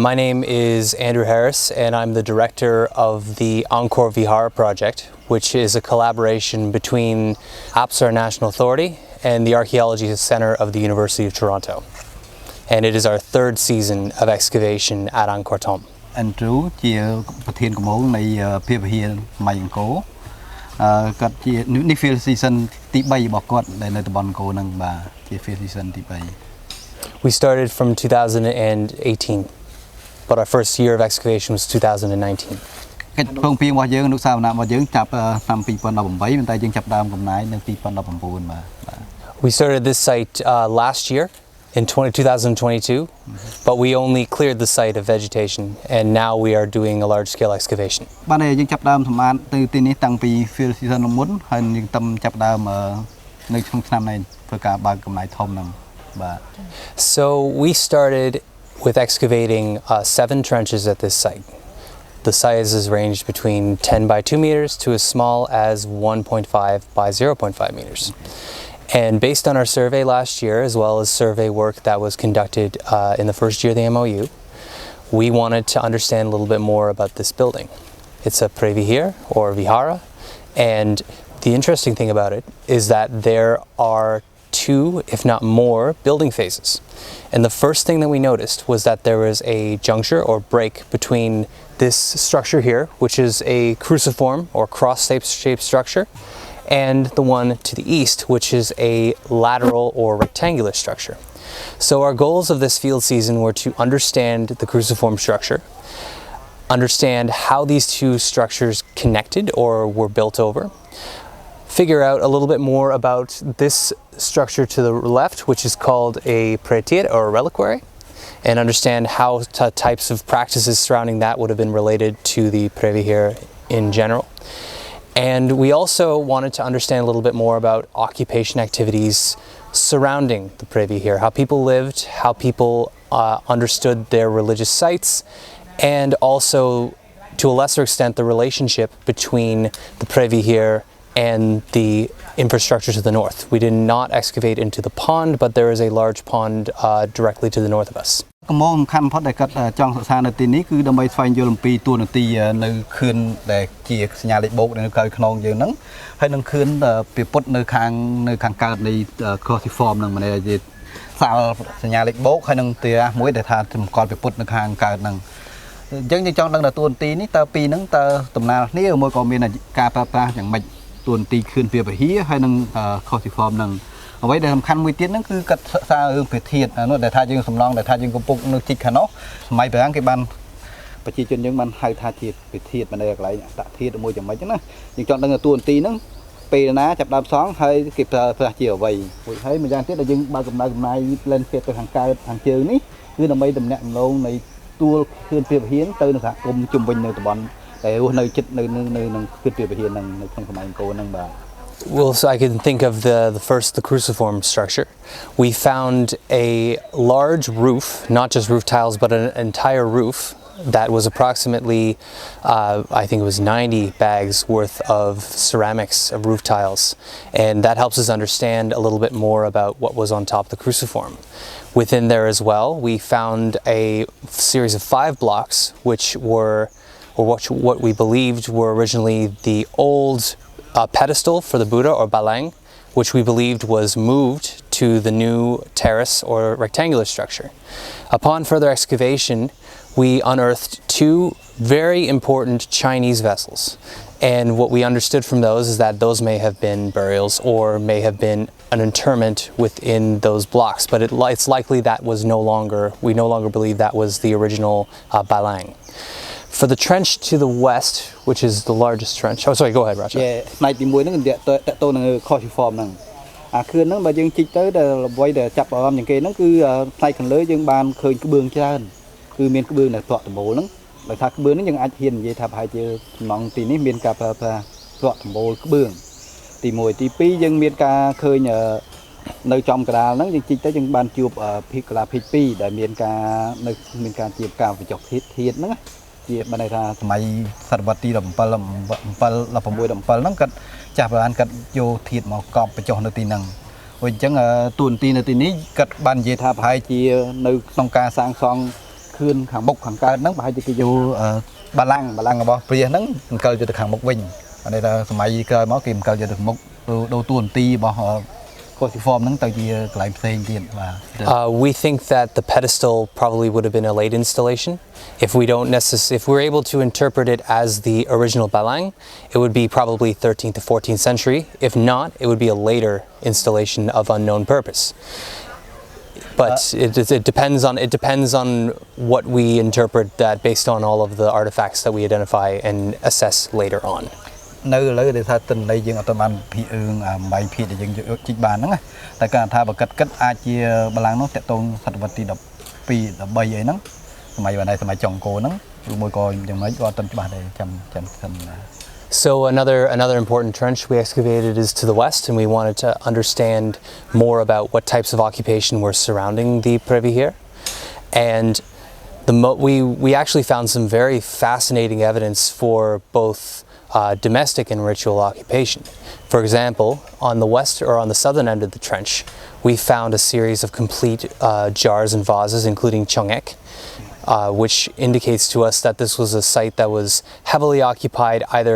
My name is Andrew Harris, and I'm the director of the Encore Vihara project, which is a collaboration between Apsara National Authority and the Archaeology Centre of the University of Toronto. And it is our third season of excavation at Angkor Thom. Andrew ជាប្រធានគម្រោងនៃភាពវិហារថ្មីអង្គរគាត់ជានេះ field season ទី3របស់គាត់ដែលនៅតំបន់អង្គរហ្នឹងបាទជា field season ទី3 We started from 2018, but our first year of excavation was 2019. កិច្ចព្រមព្រៀងរបស់យើងអនុស្សាវនៈរបស់យើងចាប់ឆ្នាំ2018 ប៉ុន្តែយើងចាប់ដើមកំណែនៅ2019បាទ We started this site last year in 2022, but we only cleared the site of vegetation, and now we are doing a large-scale excavation. បាទយើងចាប់ដើមសម្អាតទៅទីនេះតាំងពី field season មុនហើយយើងតាមចាប់ដើមនៅក្នុងឆ្នាំនេះធ្វើការបើកកំណែធំហ្នឹងបាទ So we started with excavating 7 trenches at this site. The sizes ranged between 10 by 2 meters to as small as 1.5 by 0.5 meters. And based on our survey last year, as well as survey work that was conducted in the first year of the MOU, we wanted to understand a little bit more about this building. It's a previhir or vihara, and the interesting thing about it is that there are 2, if not more, building phases. And the first thing that we noticed was that there was a juncture or break between this structure here, which is a cruciform or cross-shaped structure, and the one to the east, which is a lateral or rectangular structure. So our goals of this field season were to understand the cruciform structure, understand how these 2 structures connected or were built over, figure out a little bit more about this structure to the left, which is called a praetir or a reliquary, and understand how types of practices surrounding that would have been related to the previhir in general. And we also wanted to understand a little bit more about occupation activities surrounding the previhir, how people lived, how people understood their religious sites, and also, to a lesser extent, the relationship between the previhir and the infrastructure to the north. We did not excavate into the pond, but there is a large pond directly to the north of us. កំងសំខាន់ផុតដែលគាត់ចង់សិក្សានៅទីនេះគឺដើម្បីស្វែងយល់អំពីទួលនីតិនៅខឿនដែលជាសញ្ញាលេខបូកនៅក្រៅខ្នងយើងហ្នឹងហើយនឹងខឿនពីពុតនៅខាងកើតនៃ crossiform ហ្នឹងមិនដែលជាសាលសញ្ញាលេខបូកហើយនឹងទីមួយដែលថាសម្គាល់ពីពុតនៅខាងកើតហ្នឹងអញ្ចឹងយើងចង់ដឹងថាទួលនីតិនេះតើពីហ្នឹងតើដំណើរគ្នាមួយក៏មានការប្រើប្រាស់យ៉ាងម៉េចទួលនីតិខឿនវាពហិហើយនឹង crossiform ហ្នឹងអ្វីដែលសំខាន់មួយទៀតហ្នឹងគឺកាត់សិក្សារឿងព្រះធាតុនោះដែលថាយើងសំឡងដែលថាយើងកំពុងនៅទីខាងនោះសម័យប្រាំងគេបានប្រជាជនយើងបានហៅថាជាព្រះធាតុមិននៅកន្លែងអតធាតុមួយយ៉ាងម៉េចណាយើងចង់ដឹងទួលនីតិហ្នឹងពេលណាចាប់ដើមសងហើយគេប្រើប្រាស់ជាអ្វីហើយម្យ៉ាងទៀតដែលយើងបើកកំណៅ landscape ទៅខាងកើតខាងជើងនេះគឺដើម្បីតំណាក់ដំឡូងនៃទួលខឿនព្រះវិហារទៅនឹងសហគមន៍ជុំវិញនៅតំបន់ដែលរស់នៅជិតនៅនឹងខឿនព្រះវិហារហ្នឹងនៅក្នុងសម័យអង្គរហ្នឹងបាទ Well, so I can think of the cruciform structure. We found a large roof, not just roof tiles, but an entire roof that was approximately, I think it was 90 bags worth of ceramics, of roof tiles. And that helps us understand a little bit more about what was on top of the cruciform. Within there as well, we found a series of 5 blocks, which were, or what we believed were originally the old pedestal for the Buddha or balang, which we believed was moved to the new terrace or rectangular structure. Upon further excavation, we unearthed 2 very important Chinese vessels. And what we understood from those is that those may have been burials or may have been an interment within those blocks, but it's likely that was we no longer believe that was the original balang. For the trench to the west, which is the largest trench. Oh, sorry, go ahead, Raja. Yeah, ផ្នែកទី1ហ្នឹងតទៅនឹង crossiform ហ្នឹងអាខឿនហ្នឹងបើយើងជីកទៅដែលអ្វីដែលចាប់អារម្មណ៍ជាងគេហ្នឹងគឺផ្នែកខាងលើយើងបានឃើញក្បឿងច្រើនគឺមានក្បឿងដែលត្រក់ដំបូលហ្នឹងដោយថាក្បឿងនេះយើងអាចហ៊ាននិយាយថាប្រហែលជាសំណង់ទីនេះមានការប្រើប្រាស់ត្រក់ដំបូលក្បឿងទី1ទី2យើងមានការឃើញនៅចំកណ្ដាលហ្នឹងយើងជីកទៅយើងបានជួបភីកឡាភីក2ដែលមានការជាបការបញ្ចុះធាតុហ្នឹងជាបានន័យថាសម័យសតវត្សទី17 16 17ហ្នឹងគាត់ចាស់បានគាត់យកធាតុមកកប់បញ្ចុះនៅទីហ្នឹងវិញអញ្ចឹងទូនទីនៅទីនេះគាត់បាននិយាយថាប្រហែលជានៅក្នុងការសាងសង់ខ คืนขังบกขังการนั่งไปจะกิโยบาลังบ่เปลี่ยนนั่งเกิดจะขังบกวิ่งอันนี้เราสมัยเกิดมอกิมเกิดจะถึงบกโดตัวตีบ่Form we think that the pedestal probably would have been a late installation. If we're able to interpret it as the original balang, it would be probably 13th to 14th century. If not, it would be a later installation of unknown purpose. But it depends on what we interpret that based on all of the artifacts that we identify and assess later on. នៅលើដែលថាទិន្នន័យយើងអត់បានភីអឺងបាយភីដែលយើងយកជីកបានហ្នឹងតែការថាបើគិតអាចជាបលាំងនោះតកតងសតវត្សទី12 13អីហ្នឹងសម័យបានសម័យចុងកូហ្នឹងឬមួយក៏យ៉ាងម៉េចក៏អត់ទាន់ច្បាស់ដែរចាំ So another important trench we excavated is to the west, and we wanted to understand more about what types of occupation were surrounding the privy here. And we actually found some very fascinating evidence for both domestic and ritual occupation. For example, on the west or on the southern end of the trench, we found a series of complete jars and vases, including chongek, which indicates to us that this was a site that was heavily occupied either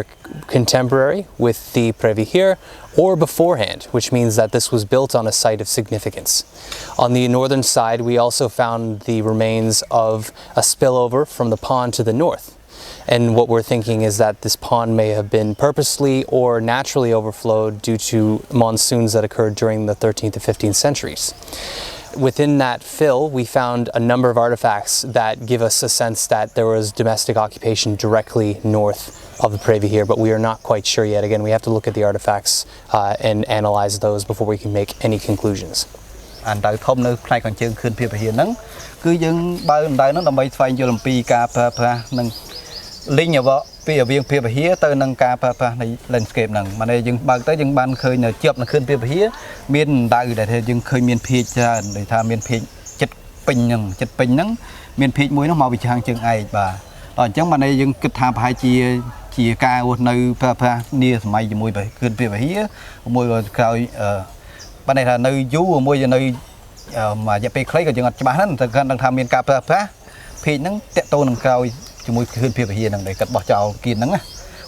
contemporary with the privy here or beforehand, which means that this was built on a site of significance. On the northern side, we also found the remains of a spillover from the pond to the north. And what we're thinking is that this pond may have been purposely or naturally overflowed due to monsoons that occurred during the 13th to 15th centuries. Within that fill, we found a number of artifacts that give us a sense that there was domestic occupation directly north of the privy here, but we are not quite sure yet. Again, we have to look at the artifacts and analyze those before we can make any conclusions. អានដៅធំនៅផ្នែកខាងជើងខឿនភៀបវិហារហ្នឹងគឺយើងបើដៅហ្នឹងដើម្បីស្វែងយល់អំពីការប្រើប្រាស់នឹង ลิงอย่างว่าปีเวียงเพียบเฮียเตอร์นังกาปะในแลนด์สเคปนั่งมันเลยยังบางเตอร์ยังบ้านเคยเนี่ยเจ็บนักขึ้นเพียบเฮียเมียนได้แต่เธอยังเคยเมียนพีชจะโดยทางเมียนพีชจัดปิงนั่งเมียนพีชมวยน้องมาวิชาเชิงไอบ่าตอนจังมันเลยยังกึศทางพายจีกาในพระเนี่ยสมัยจะมวยไปขึ้นเพียบเฮียมวยก็คราวปัจจัยในยูมวยจะในมาจะไปคล้ายกับจังหวัดบ้านนั้นแต่การทำเมียนกาพระพีชนั่งเตะโตนังคราวจะมวยขึ้นเพียบเฮียนั่งได้กัดบ่อเจ้ากินนั่งนะ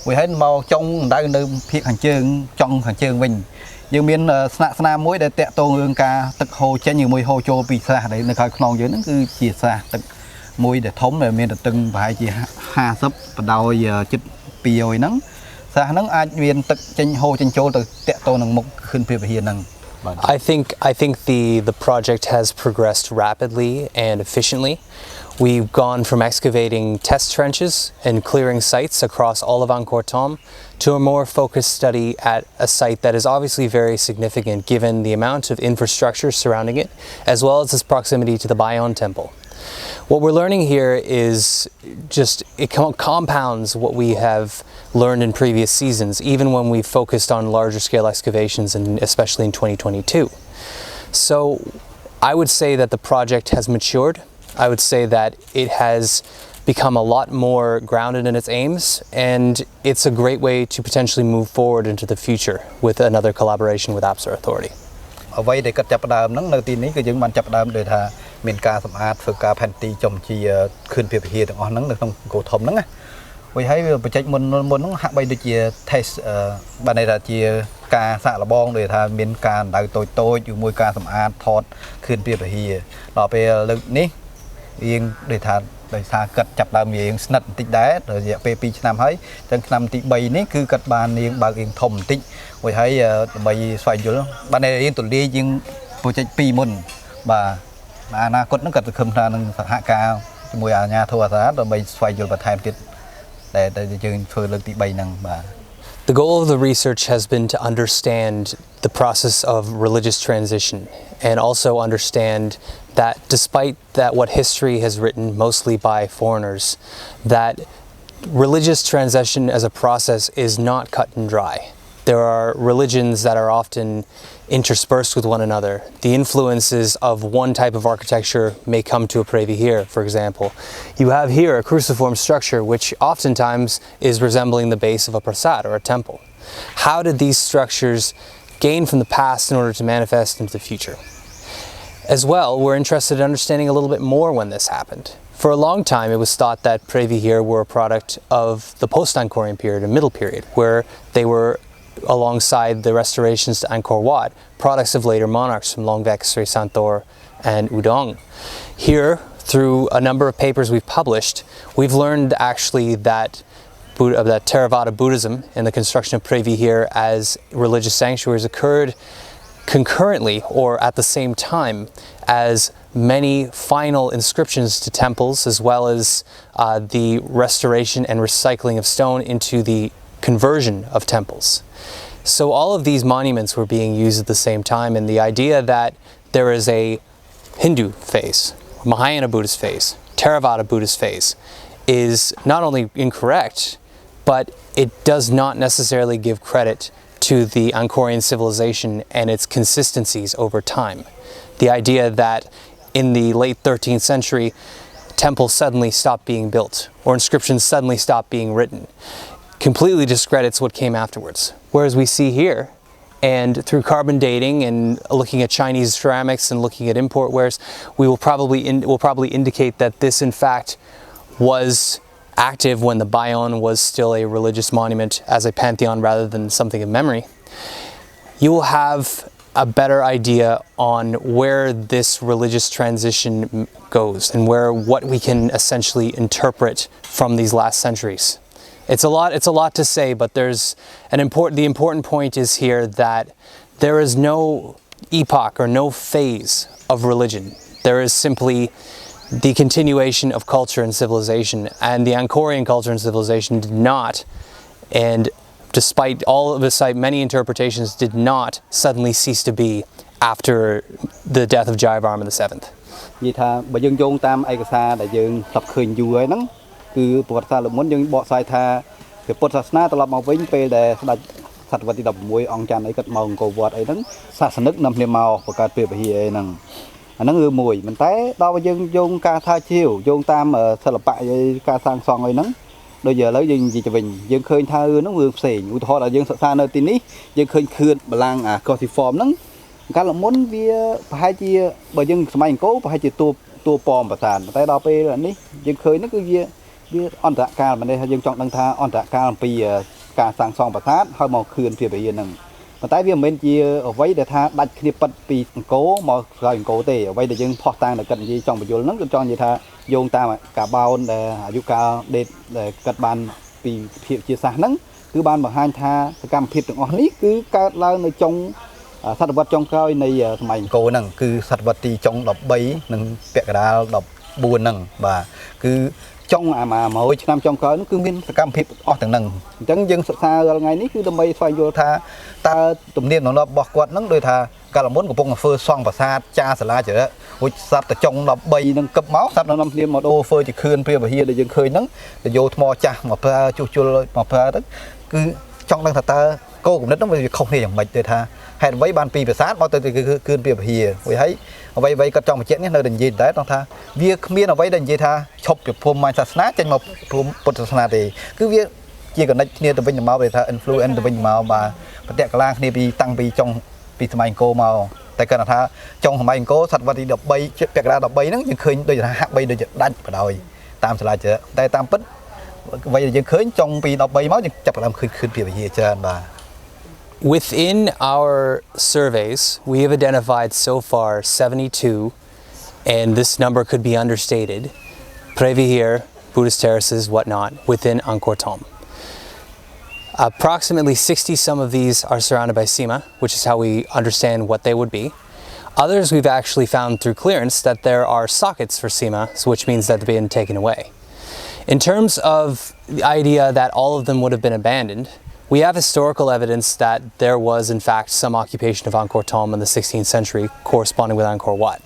วิให้มาจ้องได้ในเพียบขังเชิงจ้องขังเชิงวิ่งยังมีสนามมวยได้เตะโตเรื่องกาตึกโฮเช่นอย่างมวยโฮโจปีศาจในในคลองเยอะนั่นคือจีศาจตึกมวยได้ท้องเลยมีแต่ตึงไปจี50ประดาวจุดปีเอานั่งศาจนั่งอาจมีตึกเช่นโฮเช่นโจตึกเตะโตนั่งมุกขึ้นเพียบเฮียนั่ง I think the project has progressed rapidly and efficiently. We've gone from excavating test trenches and clearing sites across all of Angkor Thom to a more focused study at a site that is obviously very significant given the amount of infrastructure surrounding it, as well as its proximity to the Bayon Temple. What we're learning here is it compounds what we have learned in previous seasons, even when we focused on larger scale excavations, and especially in 2022. So I would say that the project has matured. I would say that it has become a lot more grounded in its aims, and it's a great way to potentially move forward into the future with another collaboration with Apsar Authority. អ្វីដែលគាត់ចាប់ផ្ដើមហ្នឹងនៅទីនេះគឺយើងបានចាប់ផ្ដើមដោយថាមានការសម្អាតធ្វើការផែនទីចំជាខឿនភាពវិហារទាំងអស់ហ្នឹងនៅក្នុងគោធំហ្នឹងណាវិញហើយបច្ចេកមុនហ្នឹងហាក់បីដូចជា test បានន័យថាជាការសាកល្បងដោយថាមានការដៅតូចឬមួយការសម្អាតថតខឿនភាពវិហារដល់ពេលលើកនេះយើងដូចថាដោយសារគាត់ចាប់ដើមយើងស្និទ្ធបន្តិចដែររយៈពេល2ឆ្នាំហើយទាំងឆ្នាំទី3នេះគឺគាត់បាននាងបើករៀងធំបន្តិចមួយហើយដើម្បីស្វែងយល់បានរៀងទូលាយជាង project 2មុនបាទអនាគតហ្នឹងគាត់ទៅខំថានឹងសហការជាមួយអាជ្ញាធរអាសាដើម្បីស្វែងយល់បន្ថែមទៀតដែលយើងធ្វើលើកទី3ហ្នឹងបាទ The goal of the research has been to understand the process of religious transition and also understand that despite that what history has written mostly by foreigners, that religious transition as a process is not cut and dry. There are religions that are often interspersed with one another. The influences of one type of architecture may come to a privy here, for example. You have here a cruciform structure which oftentimes is resembling the base of a prasad or a temple. How did these structures gain from the past in order to manifest into the future? As well, we're interested in understanding a little bit more when this happened. For a long time, it was thought that Previ here were a product of the post-Angkorian period and middle period, where they were alongside the restorations to Angkor Wat, products of later monarchs from Longvek, Sri Santhor, and Udong. Here, through a number of papers we've published, we've learned actually that Theravada Buddhism and the construction of Previ here as religious sanctuaries occurred concurrently or at the same time as many final inscriptions to temples, as well as the restoration and recycling of stone into the conversion of temples. So all of these monuments were being used at the same time, and the idea that there is a Hindu phase, Mahayana Buddhist phase, Theravada Buddhist phase is not only incorrect, but it does not necessarily give credit to the Angkorian civilization and its consistencies over time. The idea that in the late 13th century, temples suddenly stopped being built or inscriptions suddenly stopped being written completely discredits what came afterwards. Whereas we see here, and through carbon dating and looking at Chinese ceramics and looking at import wares, we will probably indicate that this in fact was active when the Bayon was still a religious monument as a pantheon rather than something of memory. You will have a better idea on where this religious transition goes and what we can essentially interpret from these last centuries. It's a lot to say, but the important point is here that there is no epoch or no phase of religion. There is simply the continuation of culture and civilization, and the Angkorian culture and civilization did not, and despite all of the many interpretations, did not suddenly cease to be after the death of Jayavarman VII. និយាយថាបើយើងយោងតាមឯកសារដែលយើងស្ដាប់ឃើញយូរហើយហ្នឹងគឺប្រវត្តិសាស្ត្រមុនយើងបកស្រាយថាព្រះពុទ្ធសាសនាត្រឡប់មកវិញពេលដែលស្ដេចសតវត្សទី16អង្គច័ន្ទអីគាត់មកអង្គរវត្តអីហ្នឹងសាសនិកនាំគ្នាមកបង្កើតព្រះវិហារអីហ្នឹងអាហ្នឹងគឺមួយប៉ុន្តែដល់បើយើងយោងការថាជាវយោងតាមសិល្បៈការសាងសង់អីហ្នឹងដូចឥឡូវយើងនិយាយទៅវិញយើងឃើញថាហ្នឹងវាផ្សេងឧទាហរណ៍ដល់យើងសិក្សានៅទីនេះយើងឃើញខឿនបលាំងcruciform ហ្នឹងកាលមុនវាប្រហែលជាបើយើងសម័យអង្គរប្រហែលជាតួប៉មប្រាសាទតែដល់ពេលនេះយើងឃើញហ្នឹងគឺវាអន្តរកាលមិននេះយើងចង់ដឹងថាអន្តរកាលអំពីការសាងសង់ប្រាសាទហើយមកខឿនព្រះវិហារហ្នឹងប៉ុន្តែវាមិនមែនជាអ្វីដែលថាដាច់គ្នាពិតពីអង្គរមកក្រោយអង្គរទេអ្វីដែលយើងផុសតាំងតែគាត់និយាយចង់បញ្យល់ហ្នឹងគឺចង់និយាយថាយោងតាមការបោនដែលអាយុកាលដេតដែលគាត់បានពីភាពជាសាសហ្នឹងគឺបានបង្ហាញថាសកម្មភាពទាំងអស់នេះគឺកើតឡើងនៅចុងសតវត្សចុងក្រោយនៃសម័យអង្គរហ្នឹងគឺសតវត្សទីចុង13និងពាក់កណ្ដាល14ហ្នឹងបាទគឺចុង100ឆ្នាំចុងក្រោយនោះគឺមានសកម្មភាពអស់ទាំងហ្នឹងអញ្ចឹងយើងសិក្សារាល់ថ្ងៃនេះគឺដើម្បីស្វែងយល់ថាតើទំនៀមទម្លាប់របស់គាត់ហ្នឹងដូចថាកាលមុនកំពុងធ្វើសង់ប្រាសាទចាសាលាចរៈរួចសត្វតែចុង13ហ្នឹងកឹបមកសត្វនៅភ្លាមមកអូធ្វើជាខឿនព្រះវិហារដែលយើងឃើញហ្នឹងទៅយកថ្មចាស់មកប្រើជួសជុលមកប្រើទៅគឺចង់ដឹងថាតើគោលគំនិតហ្នឹងវាខុសគ្នាយ៉ាងម៉េចទេថាហេតុអ្វីបានពីប្រាសាទមកទៅខឿនព្រះវិហារហើយអ្វីគាត់ចង់បញ្ជាក់នេះនៅតែនិយាយដែរថាវាគ្មានអ្វីដែលនិយាយថាឈប់ពីព្រហ្មញ្ញសាសនាចេញមកព្រហ្មពុទ្ធសាសនាទេគឺវាជាកណិតគ្នាទៅវិញទៅមកវាថា influence ទៅវិញទៅមកបាទប្រតិកលាគ្នាពីតាំងពីចុងពីសម័យអង្គរមកតែគាត់ថាចុងសម័យអង្គរសតវត្សទី13ពាក់កណ្ដាល13ហ្នឹងយើងឃើញដូចថាហាក់បីដូចដាច់បដ ாய் តាមសាលាចរៈតែតាមពិតអ្វីដែលយើងឃើញចុងពី13មកយើងចាប់ផ្ដើមឃើញព្រះវិហារច្រើនបាទ Within our surveys, we have identified so far 72, and this number could be understated, Previhir, Buddhist terraces, whatnot, within Angkor Thom. Approximately 60 some of these are surrounded by Sima, which is how we understand what they would be. Others we've actually found through clearance that there are sockets for Sima, which means that they've been taken away. In terms of the idea that all of them would have been abandoned, we have historical evidence that there was in fact some occupation of Angkor Thom in the 16th century corresponding with Angkor Wat.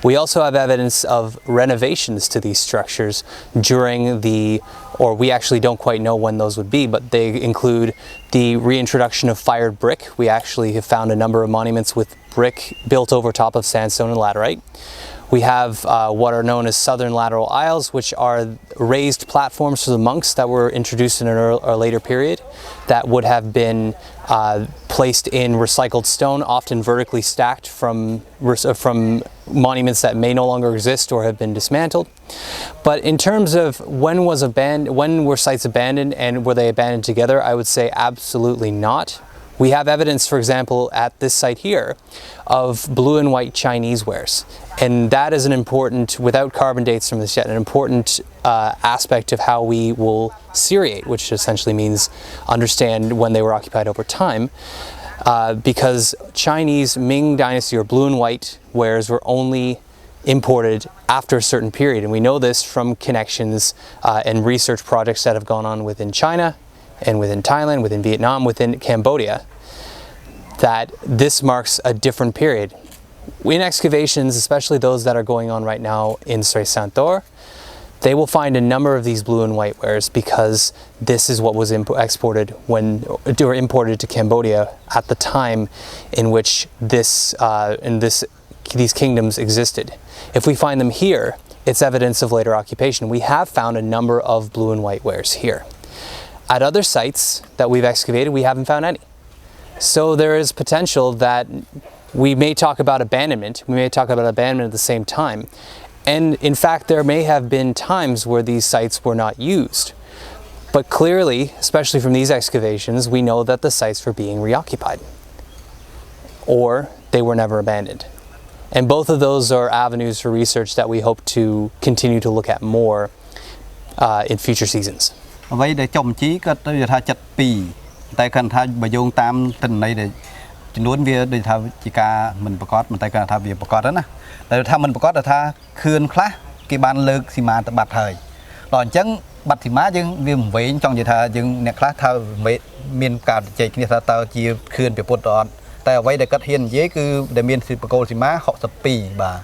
We also have evidence of renovations to these structures during or we actually don't quite know when those would be, but they include the reintroduction of fired brick. We actually have found a number of monuments with brick built over top of sandstone and laterite. We have what are known as southern lateral aisles, which are raised platforms for the monks that were introduced in a later period that would have been placed in recycled stone, often vertically stacked from monuments that may no longer exist or have been dismantled. But in terms of when were sites abandoned and were they abandoned together, I would say absolutely not. We have evidence, for example, at this site here of blue and white Chinese wares. And that is an important, without carbon dates from this yet, an important aspect of how we will seriate, which essentially means understand when they were occupied over time. Because Chinese Ming Dynasty or blue and white wares were only imported after a certain period. And we know this from connections and research projects that have gone on within China and within Thailand, within Vietnam, within Cambodia, that this marks a different period. In excavations, especially those that are going on right now in Sri Santor, they will find a number of these blue and white wares because this is what was imported to Cambodia at the time in which these kingdoms existed. If we find them here, it's evidence of later occupation. We have found a number of blue and white wares here. At other sites that we've excavated, we haven't found any. So there is potential that we may talk about abandonment. We may talk about abandonment at the same time. And in fact, there may have been times where these sites were not used. But clearly, especially from these excavations, we know that the sites were being reoccupied or they were never abandoned. And both of those are avenues for research that we hope to continue to look at more in future seasons. អ្វីដែលចំជីក៏ទៅថា72តែគាត់ថាបើយោងតាមទិន្នន័យដែលចំនួនវាដូចថាជាការមិនប្រកបតែគាត់ថាវាប្រកបណាតែថាមិនប្រកបថាខឿនខ្លះគេបានលើកសីមាទៅបាត់ហើយដល់អញ្ចឹងបាត់សីមាយើងវាមិនវែងចង់និយាយថាយើងអ្នកខ្លះថាមានការជជែកគ្នាថាតើជាខឿនពីពុទ្ធអត់តែអ្វីដែលគាត់ហ៊ាននិយាយគឺដែលមានបកគោលសីមា62បាទ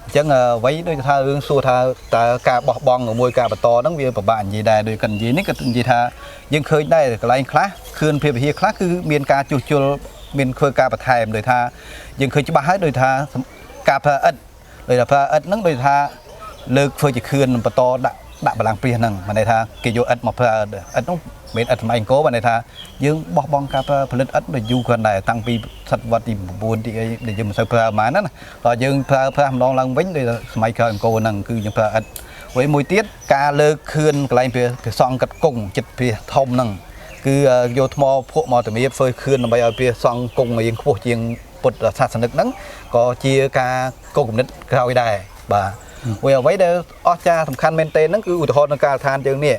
អញ្ចឹងអ្វីដូចថារឿងសួរថាតើការបោះបង់មួយការបន្តហ្នឹងវាពិបាកនិយាយដែរដោយគាត់និយាយនេះគាត់និយាយថាយើងឃើញដែរកន្លែងខ្លះខឿនភាពវិហារខ្លះគឺមានការជួសជុលមានធ្វើការបន្ថែមដោយថាយើងឃើញច្បាស់ហើយដោយថាការប្រើឥដ្ឋដោយថាប្រើឥដ្ឋហ្នឹងដោយថាលើកធ្វើជាខឿនបន្តដាក់បលាំងព្រាសហ្នឹងបានន័យថាគេយកឥដ្ឋមកប្រើឥដ្ឋនោះមានឥដ្ឋសម័យអង្គរបានន័យថាយើងបោះបង់ការប្រើផលិតឥដ្ឋដូចយូរគ្រាន់ដែរតាំងពីសតវត្សទី9ទីអីដែលយើងមិនសូវប្រើប៉ុន្មានណាដល់យើងប្រើម្ដងឡើងវិញដោយសម័យក្រោយអង្គរហ្នឹងគឺយើងប្រើឥដ្ឋហើយមួយទៀតការលើកខឿនកន្លែងព្រះសង្ឃកាត់គង់ចិត្តព្រះធំហ្នឹងគឺយកថ្មភក់មកតម្រៀបធ្វើខឿនដើម្បីឲ្យព្រះសង្ឃគង់រៀងខ្ពស់ជាងពុទ្ធសាសនិកហ្នឹងក៏ជាការកុសគំនិតក្រោយដែរបាទមួយអ្វីដែលអស្ចារ្យសំខាន់មែនទែនហ្នឹងគឺឧទាហរណ៍នៅការដ្ឋានយើងនេះ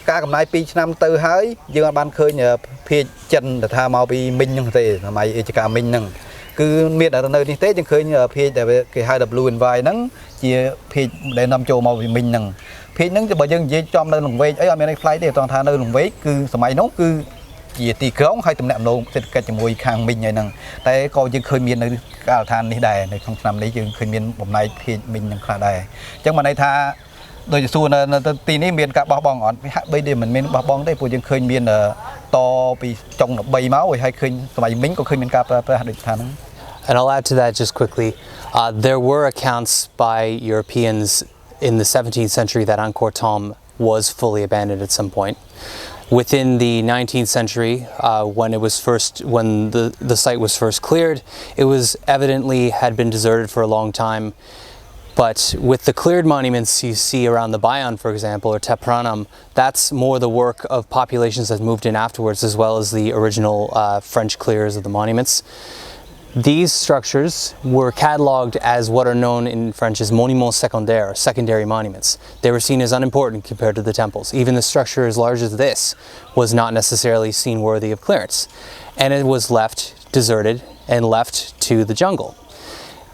ការកំណាយ2ឆ្នាំទៅហើយយើងអាចបានឃើញភាគចិនដែលថាមកពីមីងហ្នឹងទេសម័យអេចកាមីងហ្នឹងគឺមានតែនៅនេះទេយើងឃើញភាគដែលគេហៅ W and Y ហ្នឹងជាភាគដែលនាំចូលមកពីមីងហ្នឹងភាគហ្នឹងបើយើងនិយាយចំនៅលង្វែកអីអត់មានអីប្លែកទេត្រង់ថានៅលង្វែកគឺសម័យនោះគឺជាទីក្រុងហើយទំនាក់ទំនងសេដ្ឋកិច្ចជាមួយខាងមីងហ្នឹងតែក៏យើងឃើញមាននៅការដ្ឋាននេះដែរនៅក្នុងឆ្នាំនេះយើងឃើញមានបំណែកភាគមីងហ្នឹងខ្លះដែរអញ្ចឹងបានន័យថាដោយសួរនៅទីនេះមានការបោះបង់អត់វាហាក់បីដូចមិនមានបោះបង់ទេព្រោះយើងឃើញមានតពីចុង13មកហើយឃើញសម័យមីងក៏ឃើញមានការប្រើប្រាស់ដូចថាហ្នឹង And I'll add to that just quickly. There were accounts by Europeans in the 17th century that Angkor Thom was fully abandoned at some point. Within the 19th century, when the site was first cleared, it was evidently had been deserted for a long time. But with the cleared monuments you see around the Bayon, for example, or Tepranam, that's more the work of populations that moved in afterwards, as well as the original French clearers of the monuments. These structures were catalogued as what are known in French as monuments secondaires, secondary monuments. They were seen as unimportant compared to the temples. Even the structure as large as this was not necessarily seen worthy of clearance. And it was left deserted and left to the jungle.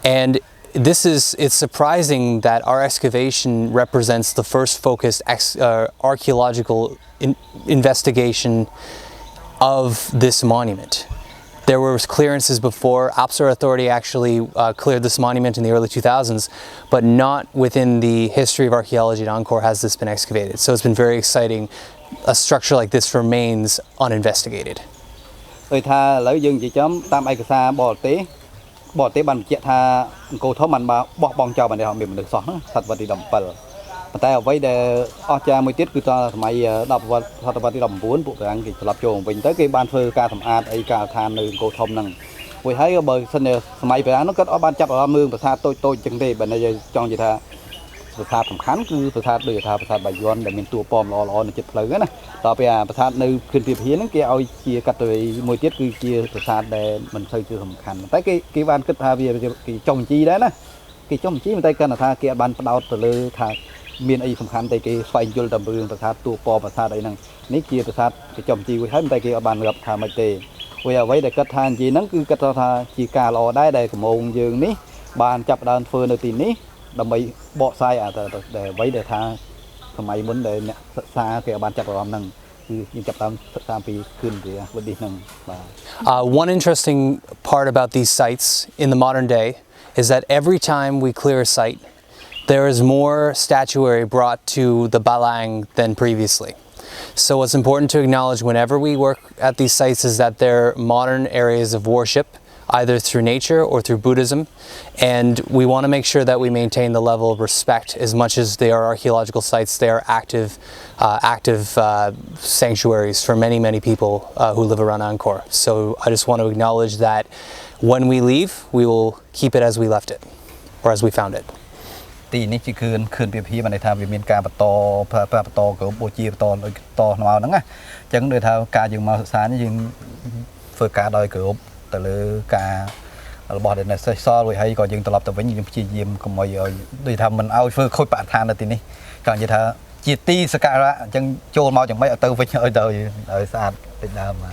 And it's surprising that our excavation represents the first focused archaeological investigation of this monument. There were clearances before. Apsara Authority actually cleared this monument in the early 2000s, but not within the history of archaeology at Angkor has this been excavated. So it's been very exciting. A structure like this remains uninvestigated. ដោយថាឥឡូវយើងនិយាយចំតាមឯកសារបរទេស bỏ tế bàn chuyện tha cô thó mình mà bỏ bong cho bạn để họ mình được xóa thật vật thì đầm bờแต่เอาไว้เดออาจารย์ไม่ติดคือตอนสมัยดับวัดพัฒนาที่ดำบุญปุกอังกฤษรับโจงเป็นแต่กี่บ้านเฟอร์การทำอาไอการทานในโกทมนั่งไว้ให้ก็เบอร์เสนอสมัยไปนั้นก็เอาบ้านจับเอามือประสาทโตจังได้บันไดจองจีท่าประสาทสำคัญคือประสาทเดือดท่าประสาทใบย้อนแต่เป็นตัวปลอมรอในจิตเพลิงนะต่อไปประสาทในคืนเพียงนั้นเกี่ยวเอาเกียร์กัดตัวมวยติดคือเกียร์ประสาทแต่มันใช่คือสำคัญแต่กี่บ้านก็ท่าเบียร์กี่จงจีได้นะกี่จงจีมันได้กันท่าเกี่ยบ้านดาวตัวเลยท่ามีนไอ้สำคัญแต่กี่ไฟยุลดำเรืองประสาทตัวปอประสาทไอ้นั่งนี่เกียร์ประสาทกี่จอมจีไว้ให้มันแต่กี่บานกับทามาเตะไว้แต่กระทานจีนั่นคือกระทาจีกาลอได้แต่กระมงยืนนี้บานจับดานเฟอร์ในตีนี้ดำไปเบาะไซแต่ไว้แต่ทาทำไมเหมือนเดิมเนี่ยซาเกี่ยบานจับรอมนั่งคือยิงจับตามปีขึ้นเรือวันดีนั่ง One interesting part about these sites in the modern day is that every time we clear a site, there is more statuary brought to the Balang than previously. So what's important to acknowledge whenever we work at these sites is that they're modern areas of worship, either through nature or through Buddhism, and we want to make sure that we maintain the level of respect. As much as they are archaeological sites, they are active sanctuaries for many people who live around Angkor. So I just want to acknowledge that when we leave, we will keep it as we left it, or as we found it. ตีนี้จะคืนเปรียบเทียบในทางวิมีการประตอกับโบจีประตอหนาวนั่งอ่ะจังโดยทางการยังมาศึกษานี่ยังเฟื่อการโดยเกือบแต่เลยการบอกเดี๋ยวนี้ซ้อเลยให้ก่อนยังตลอดแต่วันยังจีเยี่ยมก็มอยโดยทำมันเอาเฟื่อค่อยปะทานในตีนี้ก่อนจะทำจีตีสการะจังโจมเอาจังไม่เอาเตอร์ไปเอาเตอร์สะอาดติดดาวมา